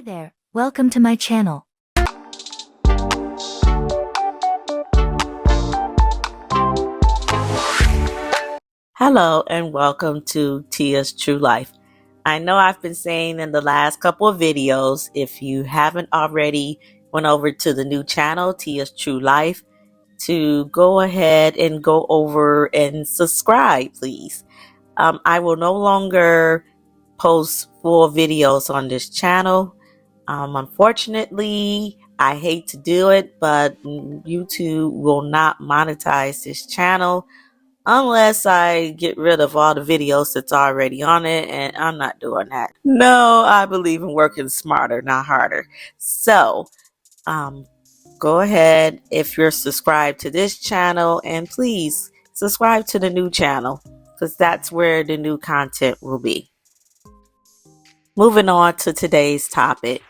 there, welcome to my channel. Hello and welcome to Tia's Tru Life. I know I've been saying in the last couple of videos, if you haven't already went over to the new channel, Tia's Tru Life, to go ahead and go over and subscribe, please. I will no longer post full videos on this channel. Unfortunately, I hate to do it, but YouTube will not monetize this channel unless I get rid of all the videos that's already on it, and I'm not doing that. No, I believe in working smarter, not harder. So, go ahead if you're subscribed to this channel, and please subscribe to the new channel because that's where the new content will be. Moving on to today's topic.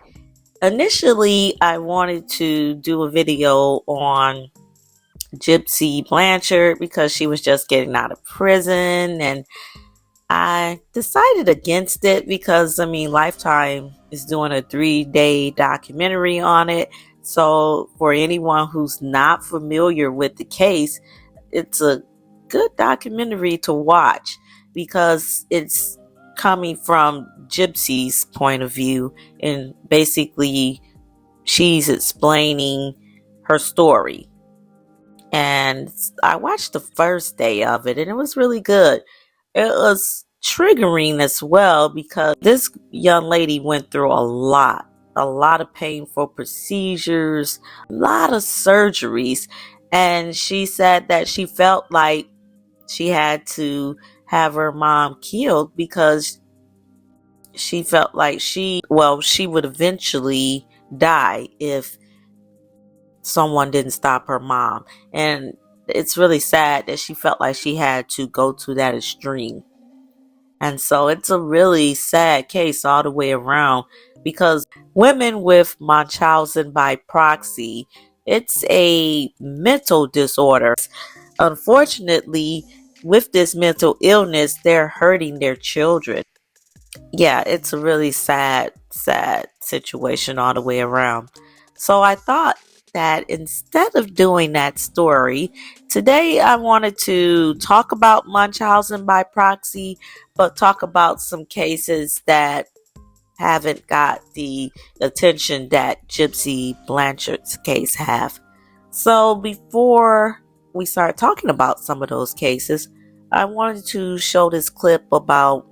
Initially, I wanted to do a video on Gypsy Blanchard because she was just getting out of prison, and I decided against it because Lifetime is doing a 3-day documentary on it. So for anyone who's not familiar with the case, it's a good documentary to watch because it's coming from Gypsy's point of view, and basically she's explaining her story. And I watched the first day of it, and it was really good. It was triggering as well because this young lady went through a lot of painful procedures, a lot of surgeries. And she said that she felt like she had to have her mom killed because she felt like she would eventually die if someone didn't stop her mom. And it's really sad that she felt like she had to go to that extreme. And so it's a really sad case all the way around because women with Munchausen by proxy, it's a mental disorder. Unfortunately, with this mental illness, they're hurting their children. Yeah, it's a really sad situation all the way around. So I thought that instead of doing that story, today I wanted to talk about Munchausen by proxy, but talk about some cases that haven't got the attention that Gypsy Blanchard's case have. So before we start talking about some of those cases, I wanted to show this clip about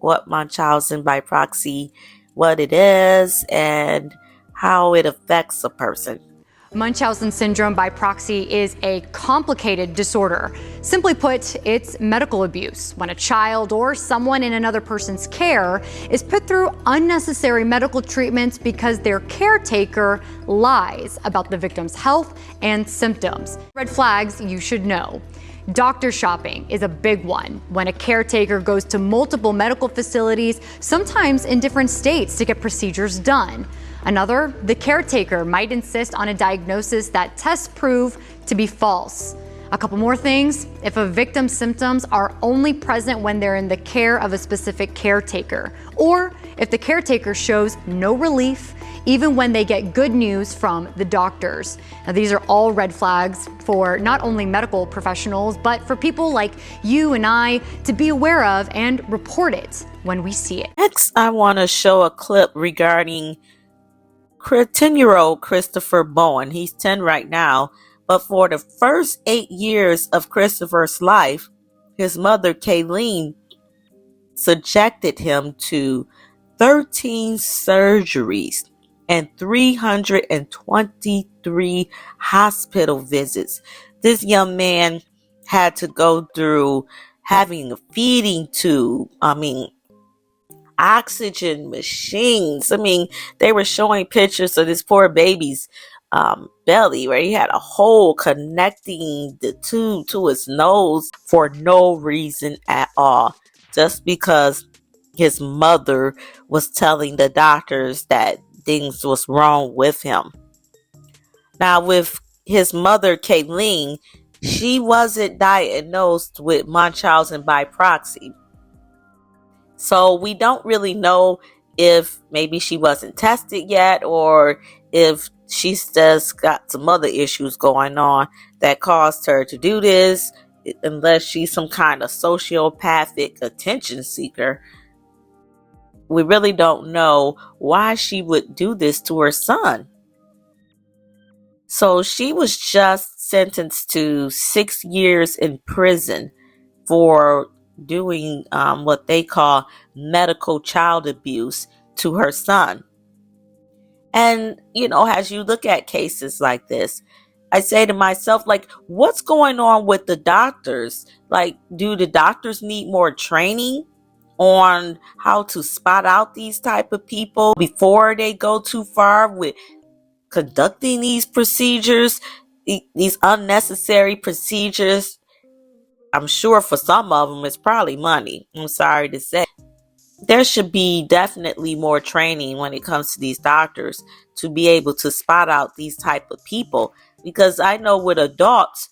what Munchausen by proxy, what it is, and how it affects a person. Munchausen syndrome by proxy is a complicated disorder. Simply put, it's medical abuse when a child or someone in another person's care is put through unnecessary medical treatments because their caretaker lies about the victim's health and symptoms. Red flags you should know. Doctor shopping is a big one when a caretaker goes to multiple medical facilities, sometimes in different states, to get procedures done. Another, the caretaker might insist on a diagnosis that tests prove to be false. A couple more things, if a victim's symptoms are only present when they're in the care of a specific caretaker, or if the caretaker shows no relief even when they get good news from the doctors. Now, these are all red flags for not only medical professionals, but for people like you and I to be aware of and report it when we see it. Next, I want to show a clip regarding 10-year-old Christopher Bowen. He's 10 right now, but for the first 8 years of Christopher's life, his mother, Kayleen, subjected him to 13 surgeries and 323 hospital visits. This young man had to go through having a feeding tube, oxygen machines. They were showing pictures of this poor baby's belly where he had a hole connecting the tube to his nose for no reason at all, just because his mother was telling the doctors that things was wrong with him. Now, with his mother, Kayleen, she wasn't diagnosed with Munchausen by proxy. So we don't really know if maybe she wasn't tested yet, or if she's just got some other issues going on that caused her to do this, unless she's some kind of sociopathic attention seeker. We really don't know why she would do this to her son. So she was just sentenced to 6 years in prison for doing what they call medical child abuse to her son. And, as you look at cases like this, I say to myself, like, what's going on with the doctors? Like, do the doctors need more training on how to spot out these type of people before they go too far with conducting these procedures, these unnecessary procedures? I'm sure for some of them it's probably money. I'm sorry to say. There should be definitely more training when it comes to these doctors to be able to spot out these type of people, because I know with adults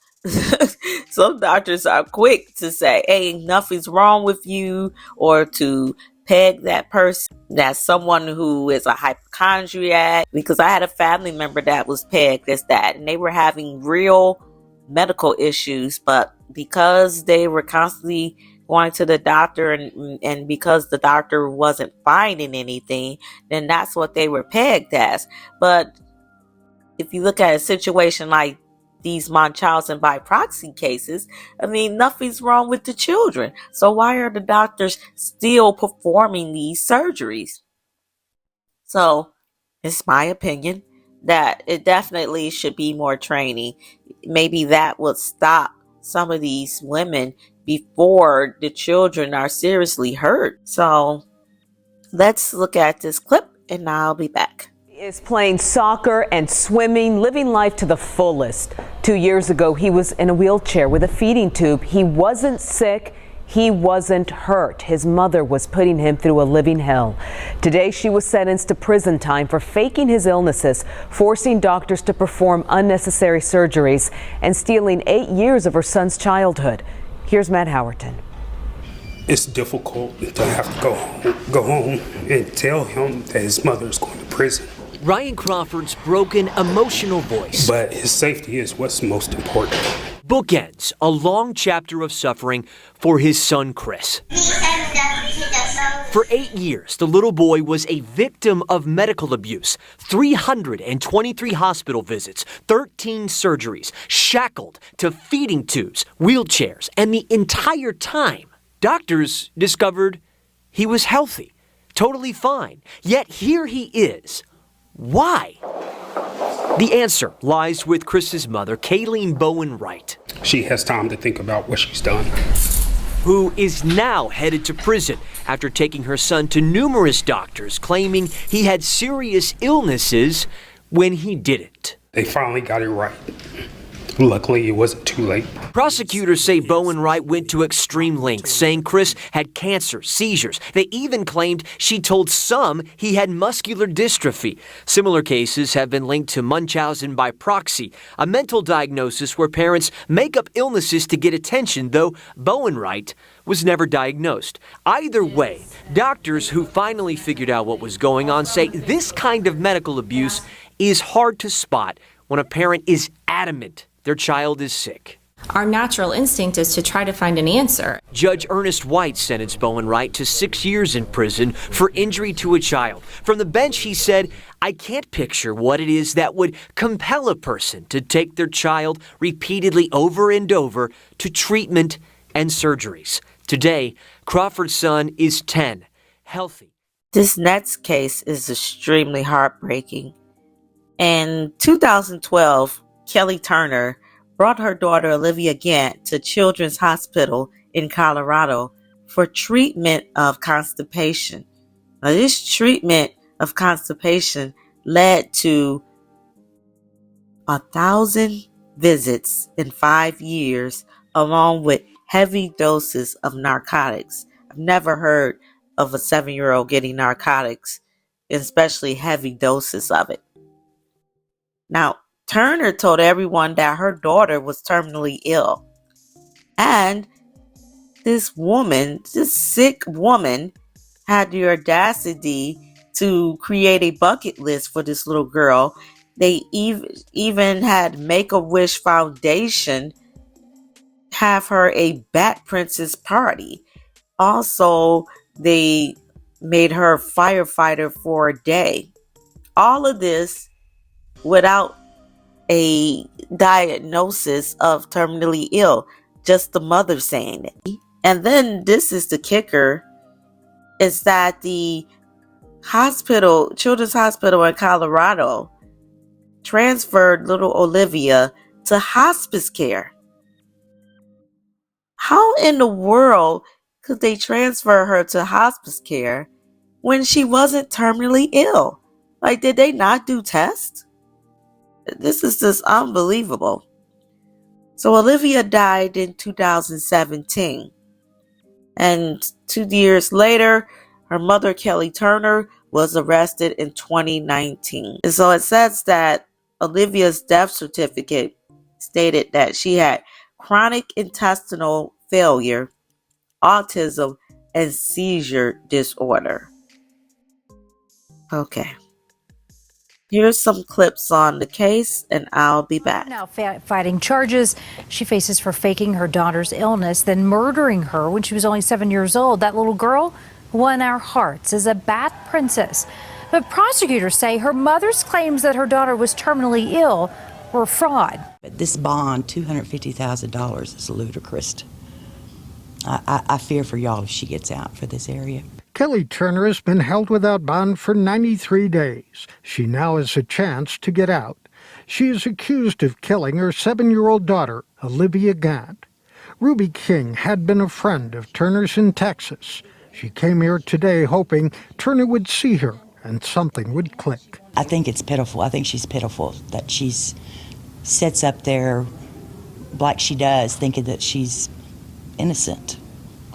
some doctors are quick to say, hey, nothing's wrong with you, or to peg that person that's someone who is a hypochondriac, because I had a family member that was pegged as that, and they were having real medical issues, but because they were constantly going to the doctor, and because the doctor wasn't finding anything, then that's what they were pegged as. But if you look at a situation like these Munchausen by proxy cases, I mean, nothing's wrong with the children. So why are the doctors still performing these surgeries? So it's my opinion that it definitely should be more training. Maybe that would stop some of these women before the children are seriously hurt. So let's look at this clip and I'll be back. Is playing soccer and swimming, living life to the fullest. 2 years ago, he was in a wheelchair with a feeding tube. He wasn't sick. He wasn't hurt. His mother was putting him through a living hell. Today, she was sentenced to prison time for faking his illnesses, forcing doctors to perform unnecessary surgeries, and stealing 8 years of her son's childhood. Here's Matt Howerton. It's difficult to have to go home and tell him that his mother is going to prison. Ryan Crawford's broken, emotional voice. But his safety is what's most important. Bookends a long chapter of suffering for his son, Chris. For 8 years, the little boy was a victim of medical abuse. 323 hospital visits, 13 surgeries, shackled to feeding tubes, wheelchairs, and the entire time, doctors discovered he was healthy, totally fine. Yet here he is. Why? The answer lies with Chris's mother, Kayleen Bowen Wright. She has time to think about what she's done. Who is now headed to prison after taking her son to numerous doctors, claiming he had serious illnesses when he didn't. They finally got it right. Luckily, it wasn't too late. Prosecutors say Bowen Wright went to extreme lengths, saying Chris had cancer, seizures. They even claimed she told some he had muscular dystrophy. Similar cases have been linked to Munchausan by proxy, a mental diagnosis where parents make up illnesses to get attention, though Bowen Wright was never diagnosed. Either way, doctors who finally figured out what was going on say this kind of medical abuse is hard to spot when a parent is adamant their child is sick. Our natural instinct is to try to find an answer. Judge Ernest White sentenced Bowen Wright to 6 years in prison for injury to a child. From the bench, he said, I can't picture what it is that would compel a person to take their child repeatedly over and over to treatment and surgeries. Today, Crawford's son is 10, healthy. This next case is extremely heartbreaking. In 2012, Kelly Turner brought her daughter Olivia Gant to Children's Hospital in Colorado for treatment of constipation. Now, this treatment of constipation led to 1,000 visits in 5 years, along with heavy doses of narcotics. I've never heard of a 7-year-old getting narcotics, especially heavy doses of it. Now, Turner told everyone that her daughter was terminally ill. And this woman, this sick woman, had the audacity to create a bucket list for this little girl. They even had Make-A-Wish Foundation have her a Bat Princess party. Also, they made her a firefighter for a day. All of this without a diagnosis of terminally ill, just the mother saying it. And then this is the kicker, is that the children's hospital in Colorado transferred little Olivia to hospice care. How in the world could they transfer her to hospice care when she wasn't terminally ill? Like, did they not do tests? This is just unbelievable. So Olivia died in 2017. And 2 years later, her mother, Kelly Turner, was arrested in 2019. And so it says that Olivia's death certificate stated that she had chronic intestinal failure, autism, and seizure disorder. Okay. Here's some clips on the case, and I'll be back. Now fighting charges she faces for faking her daughter's illness, then murdering her when she was only 7 years old. That little girl won our hearts as a Bat Princess. But prosecutors say her mother's claims that her daughter was terminally ill were fraud. This bond, $250,000, is ludicrous. I fear for y'all if she gets out for this area. Kelly Turner has been held without bond for 93 days. She now has a chance to get out. She is accused of killing her 7-year-old daughter, Olivia Gant. Ruby King had been a friend of Turner's in Texas. She came here today hoping Turner would see her and something would click. I think it's pitiful. I think she's pitiful that she's sits up there like she does, thinking that she's innocent.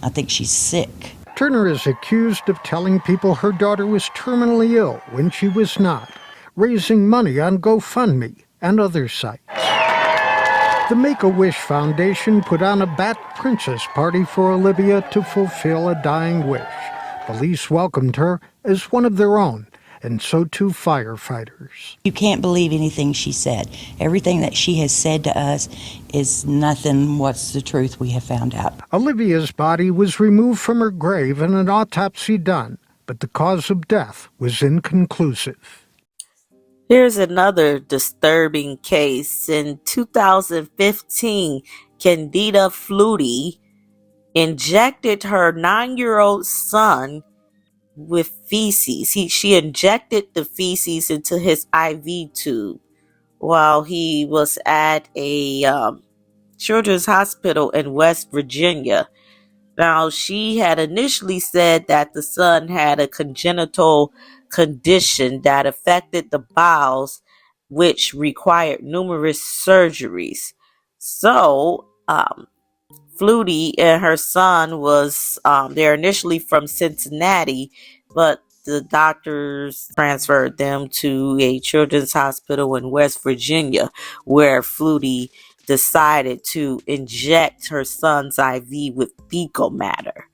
I think she's sick. Turner is accused of telling people her daughter was terminally ill when she was not, raising money on GoFundMe and other sites. The Make-A-Wish Foundation put on a Bat Princess party for Olivia to fulfill a dying wish. Police welcomed her as one of their own, and so too firefighters. You can't believe anything she said. Everything that she has said to us is nothing what's the truth we have found out. Olivia's body was removed from her grave and an autopsy done, but the cause of death was inconclusive. Here's another disturbing case. In 2015, Candida Fluty injected her 9-year-old son with feces. She injected the feces into his IV tube while he was at a children's hospital in West Virginia. Now, she had initially said that the son had a congenital condition that affected the bowels, which required numerous surgeries. So, Fluty and her son was, they're initially from Cincinnati, but the doctors transferred them to a children's hospital in West Virginia, where Fluty decided to inject her son's IV with fecal matter.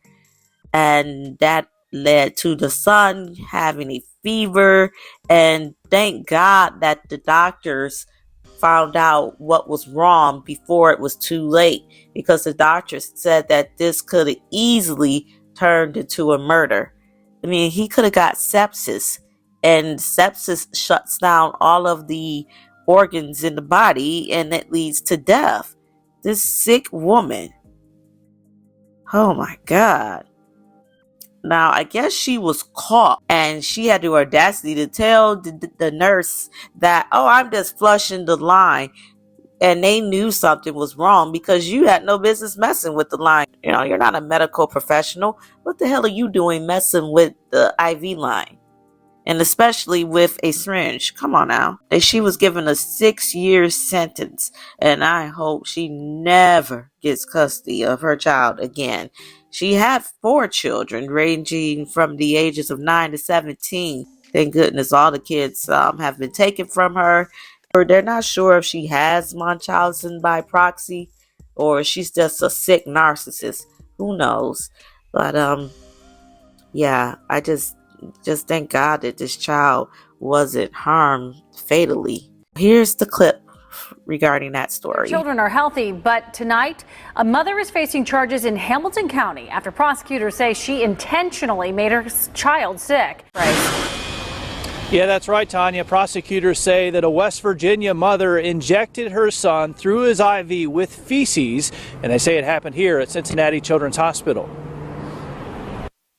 And that led to the son having a fever, and thank God that the doctors found out what was wrong before it was too late, because the doctors said that this could have easily turned into a murder. I mean, he could have got sepsis, and sepsis shuts down all of the organs in the body, and it leads to death. This sick woman. Oh my God. Now, I guess she was caught, and she had the audacity to tell the nurse that, oh, I'm just flushing the line. And they knew something was wrong because you had no business messing with the line. You know, you're not a medical professional. What the hell are you doing messing with the IV line? And especially with a syringe. Come on now. And she was given a 6-year sentence. And I hope she never gets custody of her child again. She had 4 children ranging from the ages of 9 to 17. Thank goodness all the kids have been taken from her. They're not sure if she has Munchusan by proxy or she's just a sick narcissist. Who knows? But yeah, I just just thank God that this child wasn't harmed fatally. Here's the clip regarding that story. Children are healthy, but tonight, a mother is facing charges in Hamilton County after prosecutors say she intentionally made her child sick. Yeah, that's right, Tanya. Prosecutors say that a West Virginia mother injected her son through his IV with feces, and they say it happened here at Cincinnati Children's Hospital.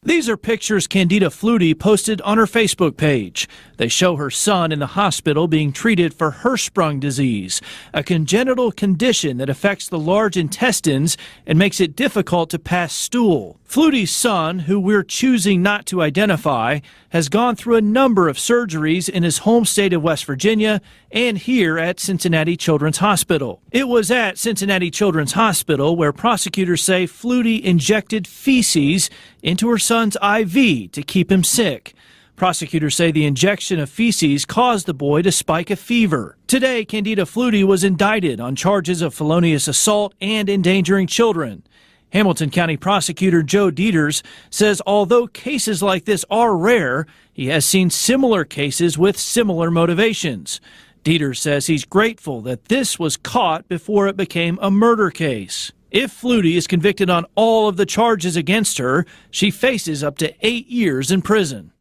These are pictures Candida Fluty posted on her Facebook page. They show her son in the hospital being treated for Hirschsprung disease, a congenital condition that affects the large intestines and makes it difficult to pass stool. Fluty's son, who we're choosing not to identify, has gone through a number of surgeries in his home state of West Virginia and here at Cincinnati Children's Hospital. It was at Cincinnati Children's Hospital where prosecutors say Fluty injected feces into her son's IV to keep him sick. Prosecutors say the injection of feces caused the boy to spike a fever. Today, Candida Fluty was indicted on charges of felonious assault and endangering children. Hamilton County Prosecutor Joe Dieters says although cases like this are rare, he has seen similar cases with similar motivations. Dieters says he's grateful that this was caught before it became a murder case. If Fluty is convicted on all of the charges against her, she faces up to 8 years in prison.